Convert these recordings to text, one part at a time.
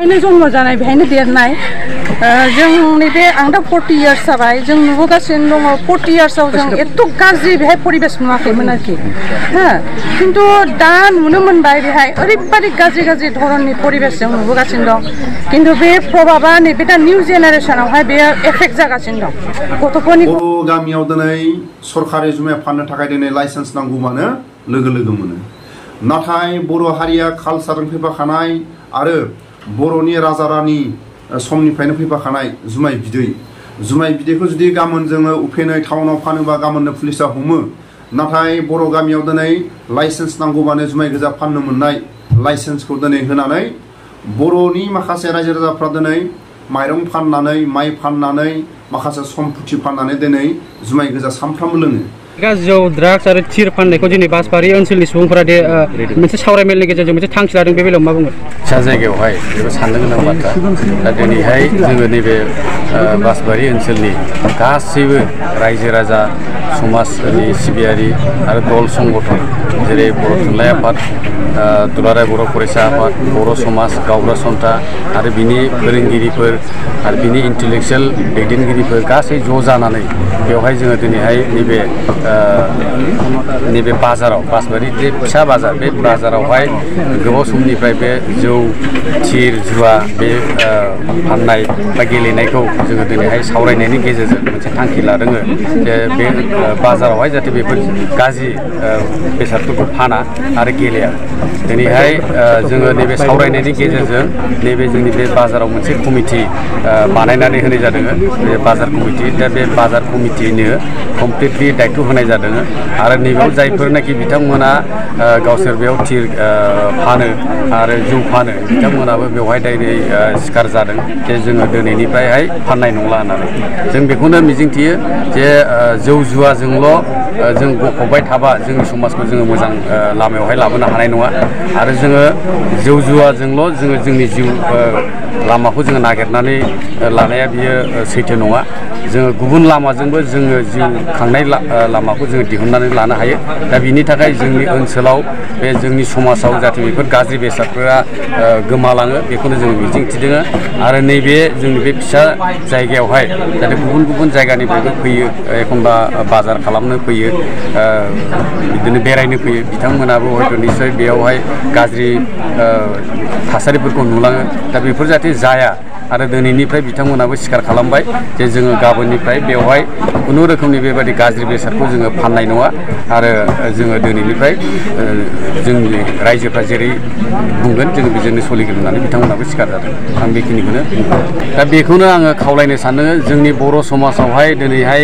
बेहायनो जन्म जानाय बेहायनो देरनाय जोंनि बे आं दा 40 इयार्स जाबाय जों नुबोगासिनो दङ 40 इयार्सआव जों एथ' गाज्रि बेहाय परिबेस नुवाखैमोन आरोखि हो खिन्थु दा नुनो मोनबाय बेहाय ओरैबादि गाज्रि गाज्रि धरननि परिबेस जों नुबोगासिनो दं खिन्थु बे प्रभाबा नैबे दा निउ जेनेरेसनावहाय बेयो एफेक्ट जागासिनो दं गथ'फोरनि बर' गामियाव दिनै सरकारि जुमाय फाननो थाखाय दिनै लाइसेन्स नांगौबानो लोगो लोगो मोनो नाथाय बर' हारिया कालचारजों फैफाखानाय आरो बर'नि राजा रानि समनिफ्रायनो फैफाखानाय जुमाय बिदैखौ जुदि गाबोन जोङो उफेनै टाउनाव फानोबा गाबोननो पुलिसा हमो नाथाय बर' गामियाव दिनै लाइसेन्स नांगौबानो जुमाय गोजा फाननो मोननाय लाइसेन्सखौ दिनै होनानै बर'नि माखासे रायजो राजाफ्रा दिनै माइरं फाननानै माइ फाननानै माखासे सम्पथि फाननानै दिनै जुमाय गोजा सानफ्रामबो लोङो जौ ड्राग्स आरो थिर फाननायखौ दिनै बासबारि ओनसोलनि सुबुंफोरा मोनसे सावरायमेलनि गेजेरजों मोनसे थांखि लादों बे बेलायाव मा बुंगोन फिसा जायगायावहाय बेबो साननो गोनां बाथ्रा दा दिनैहाय जोङो नैबे बासबारि ओनसोलनि गासैबो रायजो राजा समाजनि सिबियारि आरो दल संगठन जेरै बर' थुनलाइ आफाद दुलाराय बर' फरायसा आफाद बर' समाज गावबुरा सन्था आरो बिनि फोरोंगिरिफोर आरो बिनि इन्टेलेक्सुयेल दैदेनगिरिफोर गासै ज' जानानै बेवहाय जोङो दिनैहाय नैबे बाजाराव बासबारि जे फिसा बाजार बे बाजारावहाय गोबाव समनिफ्राय बे जौ थिर जुवा बे फाननाय बा गेलेनायखौ जोङो दिनैहाय सावरायनायनि गेजेरजों मोनसे थांखि लादों जे बे बाजारावहाय जाहाथे बेफोर गाज्रि बेसादफोरखौ फाना आरो गेलेया दिनैहाय जोङो नैबे सावरायनायनि गेजेरजों नैबे जोंनि बे बाजाराव मोनसे कमिटि बानायनानै होनाय जादों बे बाजार कमिटि दा बे बाजार कमिटिनो कमप्लिटलि दायथ' होनाय जादों आरो नैबेयाव जायफोरनाखि बिथांमोना गावसोर बेयाव थिर फानो आरो जौ फानो बिथांमोनाबो बेवहाय दायरै सिखार जादों जे जोङो दिनैनिफ्रायहाय फाननाय नंला होननानै जों बेखौनो मिजिंथियो जे जौ जुवाजोंल' जों गफबबाय थाबा जोंनि समाजखौ जोङो मोजां लामायावहाय लाबोनो हानाय नङा आरो जोङो जौ जुवाजोंल' जोङो जोंनि जिउ लामाखौ जोङो नागिरनानै लानाया बियो सैथो नङा जोङो गुबुन लामाजोंबो जोङो जिउ खांनाय लामाखौ जोङो दिहुननानै लानो हायो दा बिनि थाखाय जोंनि ओनसोलाव बे जोंनि समाजाव जाहाथे बेफोर गाज्रि बेसादफोरा गोमालाङो बेखौनो जोङो मिजिंथिदों आरो नैबे जोंनि बे फिसा जायगायावहाय जाहाथे गुबुन गुबुन जायगानिफ्रायबो फैयो एखनबा बाजार खालामनो फैयो बिदिनो बेरायनो फैयो बिथांमोनाबो हयथ' निस्सय बेयावहाय गाज्रि थासारिफोरखौ नुलाङो दा बेफोर जाहाथे जाया आरो दिनैनिफ्राय बिथांमोनाबो स्वीकार खालामबाय जे जोङो गाबोननिफ्राय बेवहाय खुनु रोखोमनि बेबायदि गाज्रि बेसादखौ जोङो फाननाय नङा आरो जोङो दिनैनिफ्राय जोंनि रायजोफ्रा जेरै बुंगोन जोङो बेजोंनो सोलिगोन होननानै बिथांमोनाबो स्वीकार जादों आं बेखिनिखौनो बुंगोन दा बेखौनो आङो खावलायनो सानो जोंनि बर' समाजावहाय दिनैहाय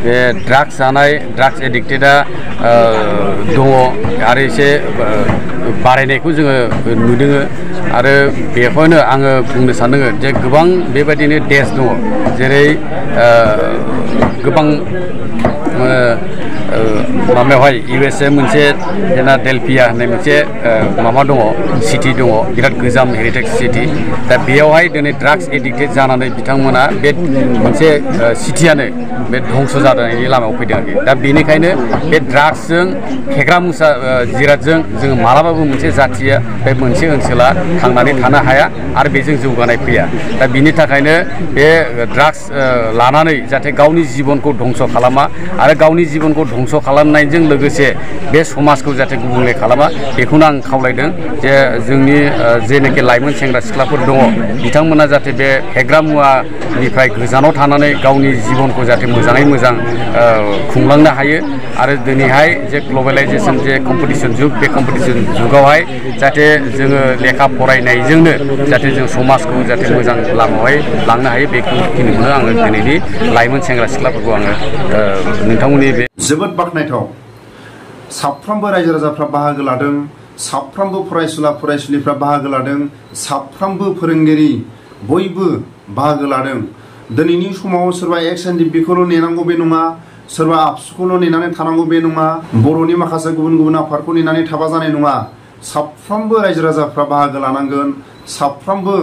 बे ड्राग्स जानाय ड्राग्स एडिक्टेडआ दङ आरो एसे बारायनायखौ जोङो नुदों आरो बेखौनो आङो बुंनो सानो जे गोबां बेबायदिनो देश दङ जेरै गोबां माबायावहाय USA मोनसे जेना डेलफिया होननाय मोनसे माबा दङ सिटि दङ बिराद गोजाम हेरिटेज सिटि दा बेयावहाय दिनै ड्राग्स एडिक्टेड जानानै बिथांमोना बे मोनसे सिटियानो बे धंस जानायनि लामायाव फैदों आरोखि दा बेनिखायनो बे ड्राग्सजों फेग्रा मुसा जिरादजों जोङो मालाबाबो मोनसे जाथिया बे मोनसे ओनसोला थांनानै थानो हाया आरो बेजों जौगानाय फैया दा बिनि थाखायनो बे ड्राग्स लानानै जाहाथे गावनि जिबनखौ धंस खालामा आरो गावनि जिबनखौ धंस खालामनायजों लोगोसे बे समाजखौ जाहाथे गुबुंले खालामा बेखौनो आं खावलायदों जे जोंनि जेनाखि लाइमोन सेंग्रा सिख्लाफोर दङ बिथांमोना जाहाथे बे फेग्रा मुवानिफ्राय गोजानाव थानानै गावनि जिबनखौ जाहाथे मोजाङै मोजां खुंलांनो हायो आरो दिनैहाय जे ग्लबेलाइजेसन जे कम्पिटिसन जुग बे कम्पिटिसन जुगावहाय जाहाथे जोङो लेखा फरायनायजोंनो जाहाथे जों समाजखौ जाहाथे मोजां लामायावहाय लांनो हायो बेखिनिखौनो आङो दिनैनि लाइमोन सेंग्रा सिख्लाफोरखौ आङो नोंथांमोननि बे जोबोद बाख्नायथाव साफ्रोमबो रायजो राजाफ्रा बाहागो लादों साफ्रोमबो फरायसुला फरायसुलिफ्रा बाहागो लादों साफ्रोमबो फोरोंगिरि बयबो बाहागो लादों दिनैनि समाव सोरबा एक्स एनडिपिखौल' नेनांगौ बे नङा सोरबा आबसुखौल' नेनानै थानांगौ बे नङा बर'नि माखासे गुबुन गुबुन आफादखौ नेनानै थाबा जानाय नङा साफ्रोमबो रायजो राजाफ्रा बाहागो लानांगोन साफ्रोमबो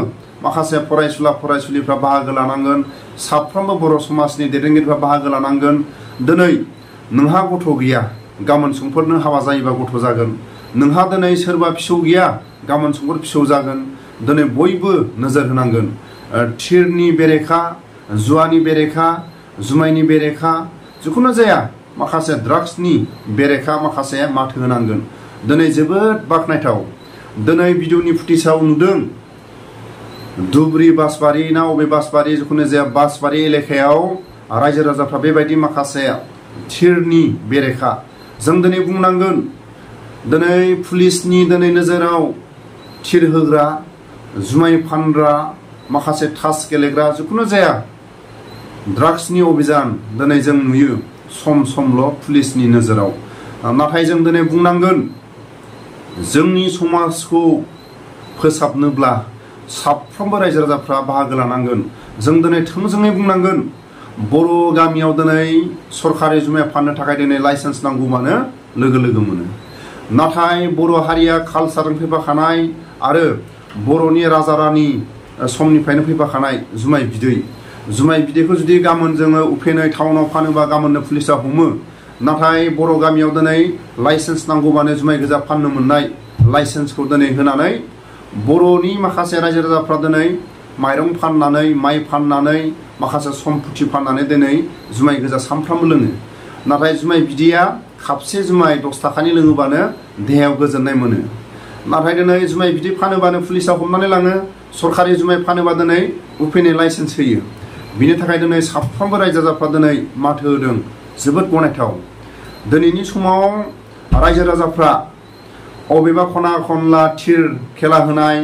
माखासे फरायसुला फरायसुलिफ्रा बाहागो लानांगोन साफ्रोमबो बर' समाजनि दैदेनगिरिफ्रा बाहागो लानांगोन दिनै नोंहा गथ' गैया गाबोन समफोर नों हाबा जायोबा गथ' जागोन नोंहा दिनै सोरबा फिसौ गैया गाबोन समफोर फिसौ जागोन दिनै बयबो नोजोर होनांगोन थिरनि बेरेखा जुवानि बेरेखा जुमायनि बेरेखा जिखुनु जाया माखासे ड्राग्सनि बेरेखा माखासे माथो होनांगोन दिनै जोबोद बाख्नायथाव दिनै भिडिअनि फुटेजाव नुदों धुबुरी बासबारि ना अबे बासबारि जिखुनु जाया बासबारि एलेकायाव रायजो राजाफ्रा बेबायदि माखासे थिरनि बेरेखा जों दिनै बुंनांगोन दिनै पुलिसनि दिनै नोजोराव थिर होग्रा जुमाय फानग्रा माखासे थास गेलेग्रा जिखुनु जाया ड्राग्सनि अभियान दिनै जों नुयो सम समल' पुलिसनि नोजोराव नाथाय जों दिनै बुंनांगोन जोंनि समाजखौ फोसाबनोब्ला साफ्रोमबो रायजो राजाफ्रा बाहागो लानांगोन जों दिनै थोंजोङै बुंनांगोन बर' गामियाव दिनै सरकारि जुमाय फाननो थाखाय दिनै लाइसेन्स नांगौबानो लोगो लोगो मोनो नाथाय बर' हारिया कालचारजों फैफाखानाय आरो बर'नि राजा रानि समनिफ्रायनो फैफाखानाय जुमाय बिदैखौ जुदि गाबोन जोङो उफेनै टाउनाव फानोबा गाबोननो पुलिसा हमो नाथाय बर' गामियाव दिनै लाइसेन्स नांगौबानो जुमाय गोजा फाननो मोननाय लाइसेन्सखौ दिनै होनानै बर'नि माखासे रायजो राजाफ्रा दिनै माइरं फाननानै माइ फाननानै माखासे सम्पति फाननानै दिनै जुमाय गोजा सानफ्रामबो लोङो नाथाय जुमाय बिदैया खापसे जुमाय 10 थाखानि लोङोबानो देहायाव गोजोननाय मोनो नाथाय दिनै जुमाय बिदै फानोबानो पुलिसा हमनानै लाङो सरकारि जुमाय फानोबा दिनै उफेनै लाइसेन्स होयो बिनि थाखाय दिनै साफ्रोमबो रायजो राजाफ्रा दिनै माथो होदों जोबोद गनायथाव दिनैनि समाव रायजो राजाफ्रा अबेबा खना खनला थिर खेला होनाय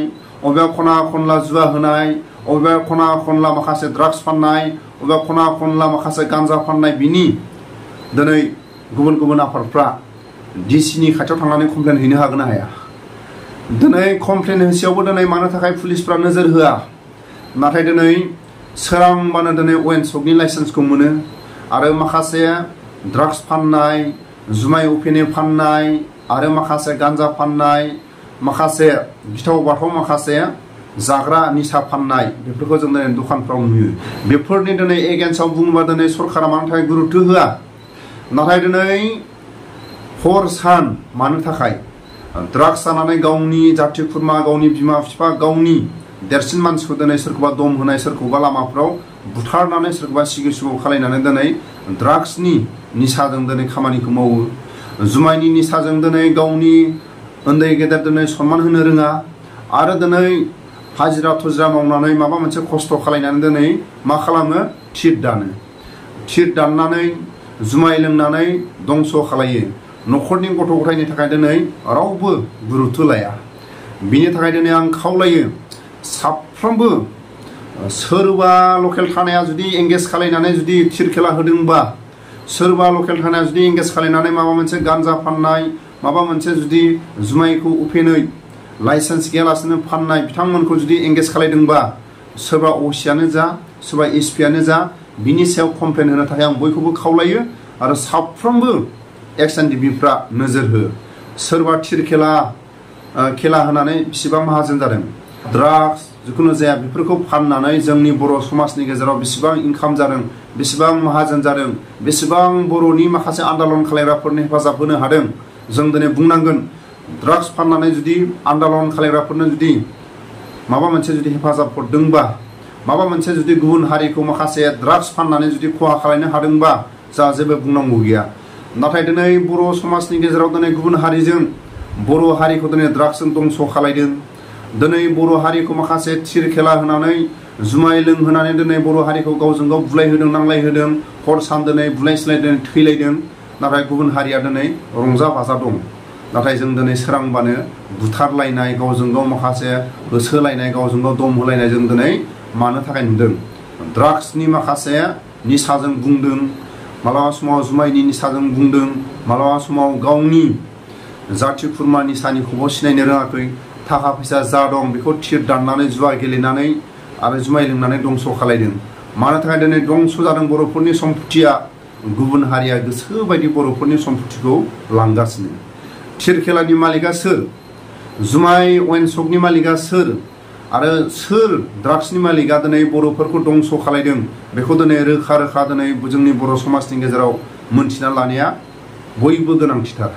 अबेबा खना खनला जुवा होनाय अबेबा खना खनला माखासे ड्राग्स फाननाय अबेबा खना खनला माखासे गांजा फाननाय बिनि दिनै गुबुन गुबुन आफादफ्रा डिसिनि खाथियाव थांनानै कमप्लेन हैनो हागोन ना हाया दिनै कमप्लेन होसेयावबो दिनै मानो थाखाय पुलिसफ्रा नोजोर होआ नाथाय दिनै सोरांबानो दिनै अवेनसकनि लाइसेन्सखौ मोनो आरो माखासे ड्राग्स फाननाय जुमाय उफेने फाननाय आरो माखासे गांजा फाननाय माखासे गिथाव बाथाव माखासे जाग्रा निसा फाननाय बेफोरखौ जों दिनै दखानफ्राव नुयो बेफोरनि दिनै एगेन्स्टआव बुङोबा दिनै सरकारा मानो थाखाय गुरुत्व होआ नाथाय दिनै हर सान मानो थाखाय ड्राग्स जानानै गावनि जाथि खुरमा गावनि बिमा बिफा गावनि देरसिन मानसिखौ दिनै सोरखौबा दम होनाय सोरखौबा लामाफ्राव बुथारनानै सोरखौबा सिगि सिगौ खालायनानै दिनै ड्राग्सनि निसाजों दिनै खामानिखौ मावो जुमायनि निसाजों दिनै गावनि उन्दै गेदेर दिनै सनमान होनो रोङा आरो दिनै हाजिरा थुजिरा मावनानै माबा मोनसे खस्थ' खालायनानै दिनै मा खालामो थिर दाननानै जुमाय लोंनानै दंस' खालायो न'खरनि गथ' गथायनि थाखाय दिनै रावबो गुरुत्व लाया बिनि थाखाय दिनै आं खावलायो साफ्रोमबो सोरबा लकेल थानाया जुदि एंगेज खालायनानै जुदि थिर खेला होदोंबा सोरबा लकेल थानाया जुदि एंगेज खालायनानै माबा मोनसे गांजा फाननाय माबा मोनसे जुदि जुमायखौ उफेनै लाइसेन्स गैयालासेनो फाननाय बिथांमोनखौ जुदि एंगेज खालायदोंबा सोरबा असियानो जा सोरबा एसपियानो जा बिनि सायाव कमप्लेन होनो थाखाय आं बयखौबो खावलायो आरो साफ्रोमबो एक्स एन डिबिफ्रा नोजोर हो सोरबा थिर खेला होनानै बेसेबां माहाजोन जादों ड्राग्स जिखुनु जाया बेफोरखौ फाननानै जोंनि बर' समाजनि गेजेराव बेसेबां इनकाम जादों बेसेबां माहाजोन जादों बेसेबां बर'नि माखासे आन्दलन खालायग्राफोरनि हेफाजाब होनो हादों जों दिनै बुंनांगोन ड्राग्स फाननानै जुदि आन्दलन खालायग्राफोरनो जुदि माबा मोनसे जुदि हेफाजाब हरदोंबा माबा मोनसे जुदि गुबुन हारिखौ माखासे ड्राग्स फाननानै जुदि खहा खालायनो हादोंबा जा जेबो बुंनांगौ गैया नाथाय दिनै बर' समाजनि गेजेराव दिनै गुबुन हारिजों बर' हारिखौ दिनै ड्राग्सजों दंस' खालायदों दिनै बर' हारिखौ माखासे थिर खेला होनानै जुमाय लोंहोनानै दिनै बर' हारिखौ गावजों गाव बुलायहोदों नांलायहोदों हर सान दिनै बुलाय सिलायदों थैलायदों नाथाय गुबुन हारिया दिनै रंजा बाजा दं नाथाय जों दिनै सोरांबानो बुथारलायनाय गावजों गाव माखासे होसोलायनाय गावजों गाव दम होलायनाय जों दिनै मानो थाखाय नुदों ड्राग्सनि माखासे निसाजों बुंदों मालाबा समाव जुमायनि निसाजों बुंदों मालाबा समाव गावनि जाथि खुरमा निसानिखौबो सिनायनो रोङाखै थाखा फैसा जा दं बेखौ थिर दाननानै जुवा गेलेनानै आरो जुमाय लोंनानै दंस' खालायदों मानो थाखाय दिनै दंस' जादों बर'फोरनि सम्पथिया गुबुन हारिया गोसो बायदि बर'फोरनि सम्पथिखौ लांगासिनो थिर खेलानि मालिका सोर जुमाय अवेनसकनि मालिका सोर आरो सोर ड्राग्सनि मालिका दिनै बर'फोरखौ दंस' खालायदों बेखौ दिनै रोखा रोखा दिनै जोंनि बर' समाजनि गेजेराव मोनथिना लानाया बयबो गोनांथिथार।